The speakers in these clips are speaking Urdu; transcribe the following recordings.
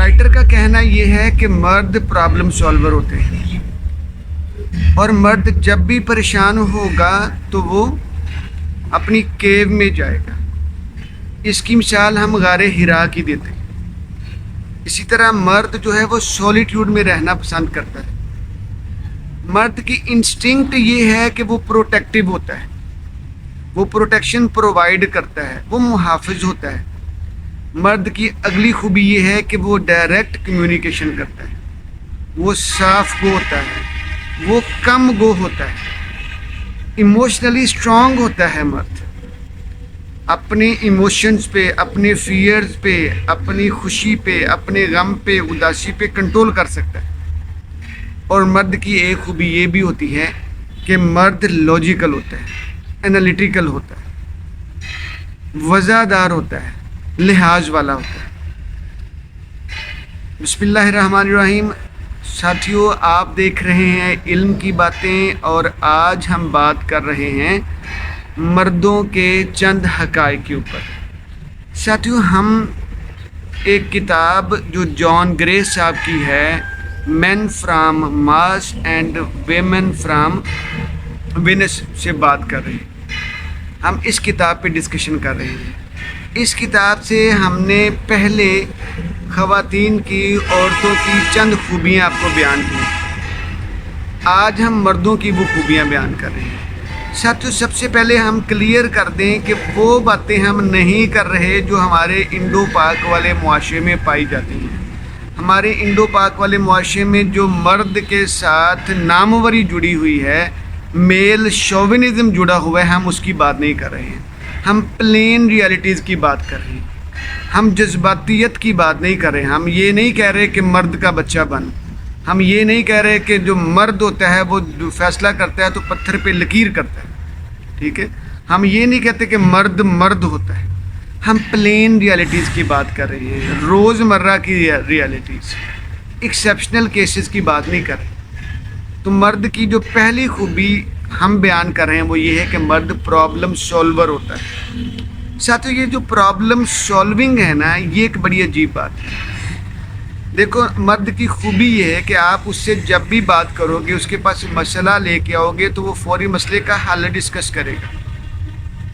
رائٹر کا کہنا یہ ہے کہ مرد پرابلم سالور ہوتے ہیں، اور مرد جب بھی پریشان ہوگا تو وہ اپنی کیو میں جائے گا۔ اس کی مثال ہم غار حرا کی دیتے ہیں۔ اسی طرح مرد جو ہے وہ سولیٹیوڈ میں رہنا پسند کرتا ہے۔ مرد کی انسٹنکٹ یہ ہے کہ وہ پروٹیکٹیو ہوتا ہے، وہ پروٹیکشن پرووائڈ کرتا ہے، وہ محافظ ہوتا ہے۔ مرد کی اگلی خوبی یہ ہے کہ وہ ڈائریکٹ کمیونیکیشن کرتا ہے، وہ صاف گو ہوتا ہے، وہ کم گو ہوتا ہے، ایموشنلی اسٹرانگ ہوتا ہے۔ مرد اپنے ایموشنز پہ، اپنے فیئرز پہ، اپنی خوشی پہ، اپنے غم پہ، اداسی پہ کنٹرول کر سکتا ہے۔ اور مرد کی ایک خوبی یہ بھی ہوتی ہے کہ مرد لاجیکل ہوتا ہے، انالیٹیکل ہوتا ہے، وضاحت ہوتا ہے، لحاظ والا ہوتا ہے۔ بسم اللہ الرحمن الرحیم۔ ساتھیو، آپ دیکھ رہے ہیں علم کی باتیں، اور آج ہم بات کر رہے ہیں مردوں کے چند حقائق کے اوپر۔ ساتھیو، ہم ایک کتاب جو جان گریس صاحب کی ہے، men from Mars and women from Venus سے بات کر رہے ہیں۔ ہم اس کتاب پہ ڈسکشن کر رہے ہیں۔ اس کتاب سے ہم نے پہلے خواتین کی، عورتوں کی چند خوبیاں آپ کو بیان کی۔ آج ہم مردوں کی وہ خوبیاں بیان کر رہے ہیں۔ ساتھیو، سب سے پہلے ہم کلیئر کر دیں کہ وہ باتیں ہم نہیں کر رہے جو ہمارے انڈو پاک والے معاشرے میں پائی جاتی ہیں۔ ہمارے انڈو پاک والے معاشرے میں جو مرد کے ساتھ ناموری جڑی ہوئی ہے، میل شوونزم جڑا ہوا ہے، ہم اس کی بات نہیں کر رہے ہیں۔ ہم پلین ریالٹیز کی بات کر رہے ہیں، ہم جذباتیت کی بات نہیں کر رہے ہیں۔ ہم یہ نہیں کہہ رہے کہ مرد کا بچہ بن، ہم یہ نہیں کہہ رہے کہ جو مرد ہوتا ہے وہ جو فیصلہ کرتا ہے تو پتھر پہ لکیر کرتا ہے، ٹھیک ہے۔ ہم یہ نہیں کہتے کہ مرد مرد ہوتا ہے۔ ہم پلین ریالٹیز کی بات کر رہے ہیں، روز مرہ کی ریالٹیز، ایکسیپشنل کیسز کی بات نہیں کر رہے۔ تو مرد کی جو پہلی خوبی ہم بیان کر رہے ہیں وہ یہ ہے کہ مرد پرابلم سولور ہوتا ہے۔ ساتھیو، یہ جو پرابلم سولونگ ہے نا، یہ ایک بڑی عجیب بات ہے۔ دیکھو، مرد کی خوبی یہ ہے کہ آپ اس سے جب بھی بات کرو گے، اس کے پاس مسئلہ لے کے آؤ گے تو وہ فوری مسئلے کا حل ڈسکس کرے گا،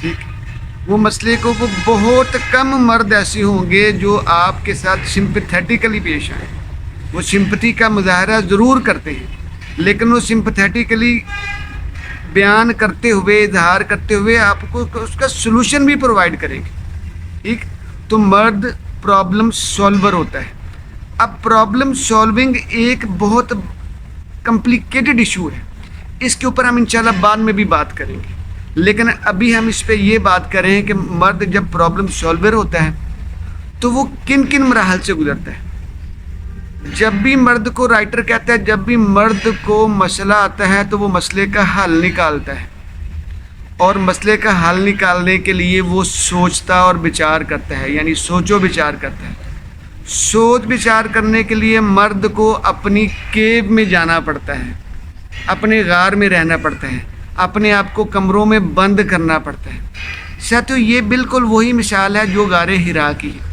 ٹھیک۔ وہ مسئلے کو وہ بہت کم مرد ایسے ہوں گے جو آپ کے ساتھ سمپتھیٹیکلی پیش آئیں۔ وہ سمپتھی کا مظاہرہ ضرور کرتے ہیں، لیکن وہ سمپتھیٹیکلی بیان کرتے ہوئے، اظہار کرتے ہوئے آپ کو اس کا سلوشن بھی پرووائڈ کریں گے، ٹھیک۔ تو مرد پرابلم سالور ہوتا ہے۔ اب پرابلم سالونگ ایک بہت کمپلیکیٹڈ ایشو ہے، اس کے اوپر ہم انشاءاللہ بعد میں بھی بات کریں گے، لیکن ابھی ہم اس پہ یہ بات کریں کہ مرد جب پرابلم سالور ہوتا ہے تو وہ کن کن مراحل سے گزرتا ہے۔ جب بھی مرد کو، رائٹر کہتا ہے، جب بھی مرد کو مسئلہ آتا ہے تو وہ مسئلے کا حل نکالتا ہے، اور مسئلے کا حل نکالنے کے لیے وہ سوچتا اور بچار کرتا ہے، یعنی سوچ و بچار کرتا ہے۔ سوچ بچار کرنے کے لیے مرد کو اپنی کیو میں جانا پڑتا ہے، اپنے غار میں رہنا پڑتا ہے، اپنے آپ کو کمروں میں بند کرنا پڑتا ہے۔ ساتھیو، یہ بالکل وہی مثال ہے جو غار حرا کی ہے۔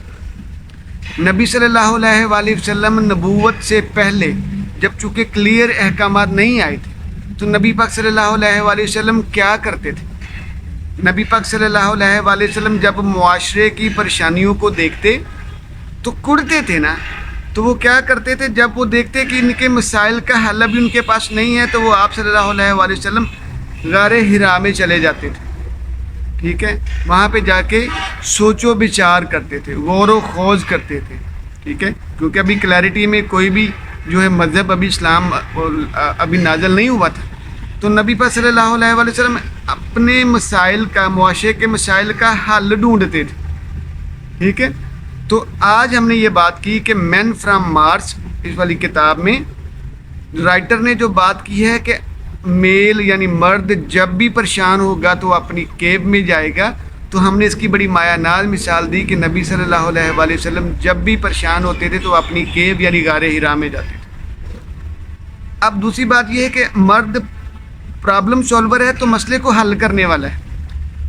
نبی صلی اللہ علیہ وآلہ وسلم نبوت سے پہلے، جب چونکہ کلیئر احکامات نہیں آئے تھے، تو نبی پاک صلی اللہ علیہ وآلہ وسلم کیا کرتے تھے؟ نبی پاک صلی اللہ علیہ وآلہ وسلم جب معاشرے کی پریشانیوں کو دیکھتے تو کڑتے تھے نا، تو وہ کیا کرتے تھے؟ جب وہ دیکھتے کہ ان کے مسائل کا حل بھی ان کے پاس نہیں ہے تو وہ آپ صلی اللہ علیہ وآلہ وسلم غار حرا میں چلے جاتے تھے، ٹھیک ہے۔ وہاں پہ جا کے سوچ و بچار کرتے تھے، غور و خوض کرتے تھے، ٹھیک ہے، کیونکہ ابھی کلیئرٹی میں کوئی بھی جو ہے مذہب، ابھی اسلام ابھی نازل نہیں ہوا تھا۔ تو نبی پاک صلی اللہ علیہ وآلہ وسلم اپنے مسائل کا، معاشرے کے مسائل کا حل ڈھونڈتے تھے، ٹھیک ہے۔ تو آج ہم نے یہ بات کی کہ مین فرام مارس، اس والی کتاب میں رائٹر نے جو بات کی ہے کہ میل یعنی مرد جب بھی پریشان ہوگا تو اپنی کیو میں جائے گا، تو ہم نے اس کی بڑی مایہ ناز مثال دی کہ نبی صلی اللہ علیہ وآلہ وسلم جب بھی پریشان ہوتے تھے تو اپنی کیو یعنی غار حرا میں جاتے تھے۔ اب دوسری بات یہ ہے کہ مرد پرابلم سالور ہے تو مسئلے کو حل کرنے والا ہے،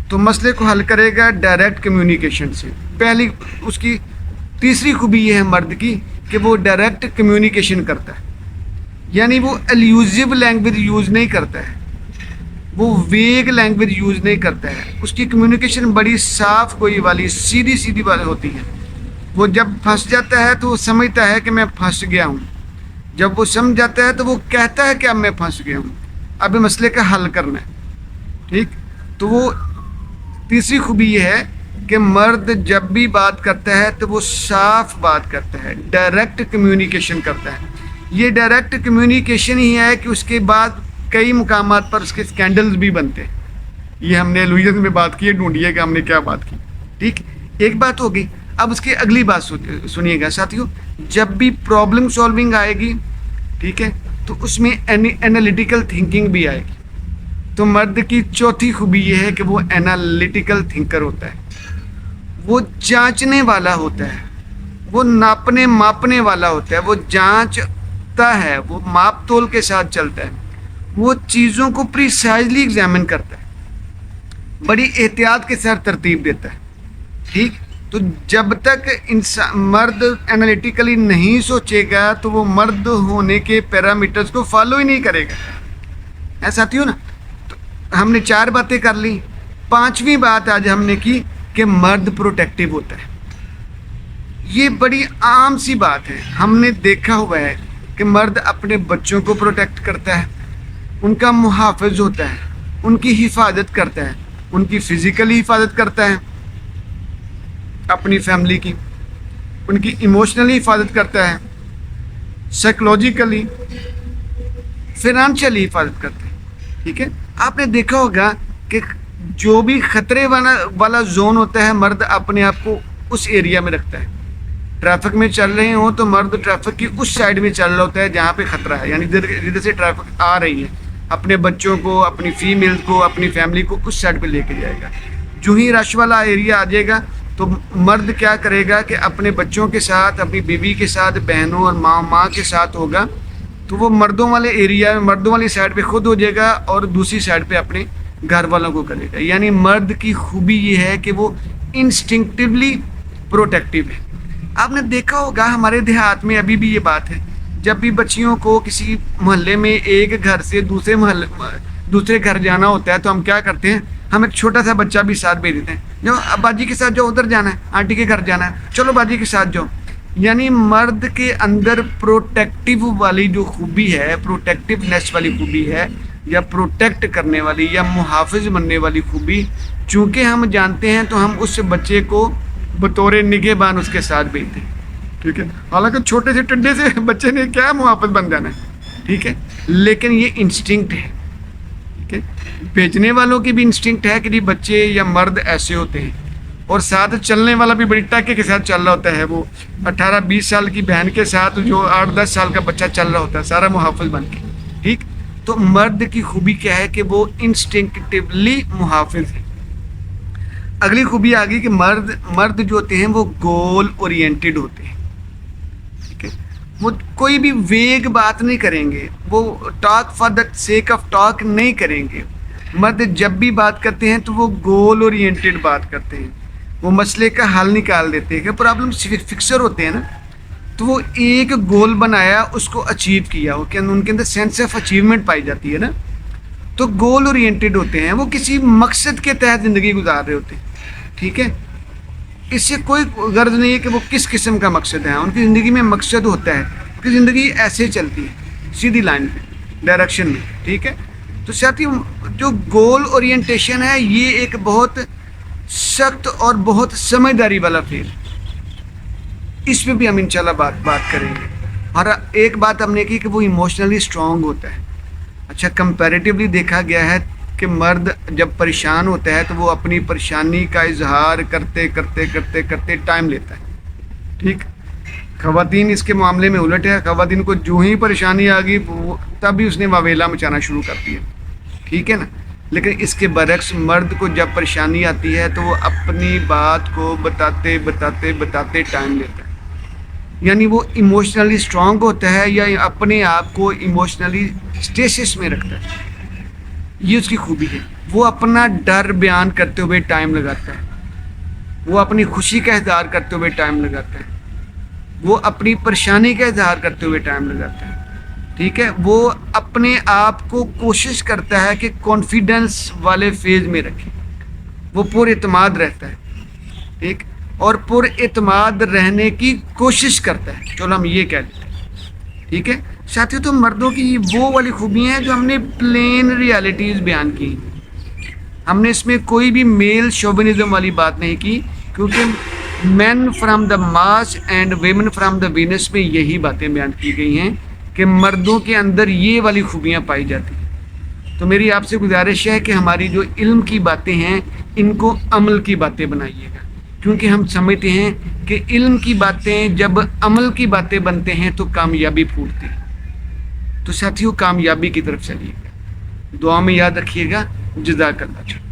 تو مسئلے کو حل کرے گا ڈائریکٹ کمیونیکیشن سے۔ پہلی اس کی تیسری خوبی یہ ہے مرد کی کہ وہ ڈائریکٹ کمیونیکیشن کرتا ہے، یعنی وہ ایلیوزو لینگویج یوز نہیں کرتا ہے، وہ ویگ لینگویج یوز نہیں کرتا ہے، اس کی کمیونیکیشن بڑی صاف گوئی والی سیدھی سیدھی والی ہوتی ہے۔ وہ جب پھنس جاتا ہے تو وہ سمجھتا ہے کہ میں پھنس گیا ہوں، جب وہ سمجھ جاتا ہے تو وہ کہتا ہے کہ اب میں پھنس گیا ہوں، اب مسئلے کا حل کرنا ہے، ٹھیک۔ تو وہ تیسری خوبی یہ ہے کہ مرد جب بھی بات کرتا ہے تو وہ صاف بات کرتا ہے، ڈائریکٹ کمیونیکیشن کرتا ہے۔ یہ ڈائریکٹ کمیونیکیشن ہی ہے کہ اس کے بعد کئی مقامات پر اس کے اسکینڈلز بھی بنتے ہیں۔ یہ ہم نے لوئیس میں بات کی ہے، ڈھونڈیے کہ ہم نے کیا بات کی، ٹھیک۔ ایک بات ہوگی، اب اس کی اگلی بات سنیے گا ساتھیوں، جب بھی پرابلم سالونگ آئے گی، ٹھیک ہے، تو اس میں انالیٹیکل تھنکنگ بھی آئے گی۔ تو مرد کی چوتھی خوبی یہ ہے کہ وہ انالیٹیکل تھنکر ہوتا ہے، وہ جانچنے والا ہوتا ہے، وہ ناپنے ماپنے والا ہوتا ہے، وہ جانچتا ہے، وہ ماپ تول کے ساتھ چلتا ہے، وہ چیزوں کو پریسائزلی ایگزامن کرتا ہے، بڑی احتیاط کے ساتھ ترتیب دیتا ہے، ٹھیک۔ تو جب تک مرد انالیٹیکلی نہیں سوچے گا تو وہ مرد ہونے کے پیرامیٹرز کو فالو ہی نہیں کرے گا، ہے ساتھیوں نا۔ تو ہم نے 4 باتیں کر لی، 5ویں بات آج ہم نے کی کہ مرد پروٹیکٹیو ہوتا ہے۔ یہ بڑی عام سی بات ہے، ہم نے دیکھا ہوا ہے کہ مرد اپنے بچوں کو پروٹیکٹ کرتا ہے، ان کا محافظ ہوتا ہے، ان کی حفاظت کرتا ہے، ان کی فزیکلی حفاظت کرتا ہے، اپنی فیملی کی، ان کی ایموشنلی حفاظت کرتا ہے، سائیکولوجیکلی، فائنانشلی حفاظت کرتا ہے، ٹھیک ہے۔ آپ نے دیکھا ہوگا کہ جو بھی خطرے والا زون ہوتا ہے، مرد اپنے آپ کو اس ایریا میں رکھتا ہے۔ ٹریفک میں چل رہے ہوں تو مرد ٹریفک کی اس سائڈ میں چل رہا ہوتا ہے جہاں پہ خطرہ ہے، یعنی جدھر سے ٹریفک آ رہی ہے، اپنے بچوں کو، اپنی فیمیل کو، اپنی فیملی کو اس سائڈ پہ لے کے جائے گا۔ جو ہی رش والا ایریا آ جائے گا تو مرد کیا کرے گا کہ اپنے بچوں کے ساتھ، اپنی بیوی کے ساتھ، بہنوں اور ماں کے ساتھ ہوگا، تو وہ مردوں والے ایریا، مردوں والی سائڈ پہ خود ہو جائے گا اور دوسری سائڈ پہ اپنے گھر والوں کو کرے گا۔ یعنی مرد کی خوبی یہ ہے کہ وہ انسٹنکٹیولی پروٹیکٹیو ہے۔ آپ نے دیکھا ہوگا ہمارے دیہات میں ابھی بھی یہ بات ہے، جب بھی بچیوں کو کسی محلے میں ایک گھر سے دوسرے گھر جانا ہوتا ہے تو ہم کیا کرتے ہیں، ہم ایک چھوٹا سا بچہ بھی ساتھ بھیج دیتے ہیں، جو باجی کے ساتھ جو ادھر جانا ہے، آنٹی کے گھر جانا ہے، چلو باجی کے ساتھ جاؤ۔ یعنی مرد کے اندر پروٹیکٹیو والی جو خوبی ہے، پروٹیکٹیونیس والی خوبی ہے، یا پروٹیکٹ کرنے والی یا محافظ بننے والی خوبی، چونکہ ہم جانتے ہیں تو ہم اس بچے کو بطور نگہبان اس کے ساتھ بھیجتے ہیں، ٹھیک ہے۔ حالانکہ چھوٹے سے ٹنڈے سے بچے نے کیا محافظ بن جانا ہے، ٹھیک ہے، لیکن یہ انسٹنکٹ ہے، ٹھیک ہے۔ بیچنے والوں کی بھی انسٹنکٹ ہے کہ یہ بچے یا مرد ایسے ہوتے ہیں، اور ساتھ چلنے والا بھی بڑی ٹاکے کے ساتھ چل رہا ہوتا ہے، وہ 18-20 سال کی بہن کے ساتھ جو 8-10 سال کا بچہ چل رہا ہوتا ہے، سارا محافظ بن کے، ٹھیک۔ تو مرد کی خوبی کیا ہے کہ وہ انسٹنکٹیولی محافظ ہے۔ اگلی خوبی آ گئی کہ مرد جو ہوتے ہیں وہ گول اورینٹڈ ہوتے ہیں، ٹھیک ہے۔ وہ کوئی بھی ویگ بات نہیں کریں گے، وہ talk for the sake of talk نہیں کریں گے۔ مرد جب بھی بات کرتے ہیں تو وہ گول اورینٹڈ بات کرتے ہیں، وہ مسئلے کا حل نکال دیتے ہیں، کہ پرابلم فکسر ہوتے ہیں نا، تو وہ ایک گول بنایا، اس کو اچیو کیا، وہ ان کے اندر سینس آف اچیومنٹ پائی جاتی ہے نا، تو گول اورینٹڈ ہوتے ہیں، وہ کسی مقصد کے تحت زندگی گزار رہے ہوتے ہیں، ٹھیک ہے۔ اس سے کوئی غرض نہیں ہے کہ وہ کس قسم کا مقصد ہے، ان کی زندگی میں مقصد ہوتا ہے، ان کی زندگی ایسے چلتی ہے، سیدھی لائن پہ، ڈائریکشن میں، ٹھیک ہے۔ تو ساتھی جو گول اورینٹیشن ہے یہ ایک بہت سخت اور بہت سمجھداری والا فیل، اس میں بھی ہم انشاءاللہ بات کریں گے۔ اور ایک بات ہم نے کی کہ وہ ایموشنلی اسٹرانگ ہوتا ہے۔ اچھا، کمپیریٹیولی دیکھا گیا ہے کہ مرد جب پریشان ہوتا ہے تو وہ اپنی پریشانی کا اظہار کرتے کرتے ٹائم لیتا ہے، ٹھیک۔ خواتین اس کے معاملے میں الٹ ہے، خواتین کو جو ہی پریشانی آ گئی تبھی اس نے واویلا مچانا شروع کر دیا، ٹھیک ہے نا۔ لیکن اس کے برعکس مرد کو جب پریشانی آتی ہے تو وہ اپنی بات کو بتاتے ٹائم لیتا ہے، یعنی وہ ایموشنلی اسٹرانگ ہوتا ہے یا اپنے آپ کو ایموشنلی اسٹیسس میں رکھتا ہے، یہ اس کی خوبی ہے۔ وہ اپنا ڈر بیان کرتے ہوئے ٹائم لگاتا ہے، وہ اپنی خوشی کا اظہار کرتے ہوئے ٹائم لگاتا ہے، وہ اپنی پریشانی کا اظہار کرتے ہوئے ٹائم لگاتا ہے، ٹھیک ہے، وہ اپنے آپ کو کوشش کرتا ہے کہ کانفیڈنس والے فیز میں رکھے، وہ پر اعتماد رہتا ہے، ٹھیک، اور پر اعتماد رہنے کی کوشش کرتا ہے، چلو ہم یہ کہہ لیتے ہیں، ٹھیک ہے ساتھیوں۔ تو مردوں کی وہ والی خوبیاں ہیں جو ہم نے پلین ریالٹیز بیان کی، ہم نے اس میں کوئی بھی میل شوبنزم والی بات نہیں کی، کیونکہ men from the Mars and women from the Venus میں یہی باتیں بیان کی گئی ہیں کہ مردوں کے اندر یہ والی خوبیاں پائی جاتی ہیں۔ تو میری آپ سے گزارش ہے کہ ہماری جو علم کی باتیں ہیں ان کو عمل کی باتیں بنائیے گا، کیونکہ ہم سمجھتے ہیں کہ علم کی باتیں جب عمل کی باتیں بنتے ہیں تو کامیابی پھوٹتی ہے۔ تو ساتھیوں کامیابی کی طرف چلیے گا، دعا میں یاد رکھیے گا۔ جزاک اللہ۔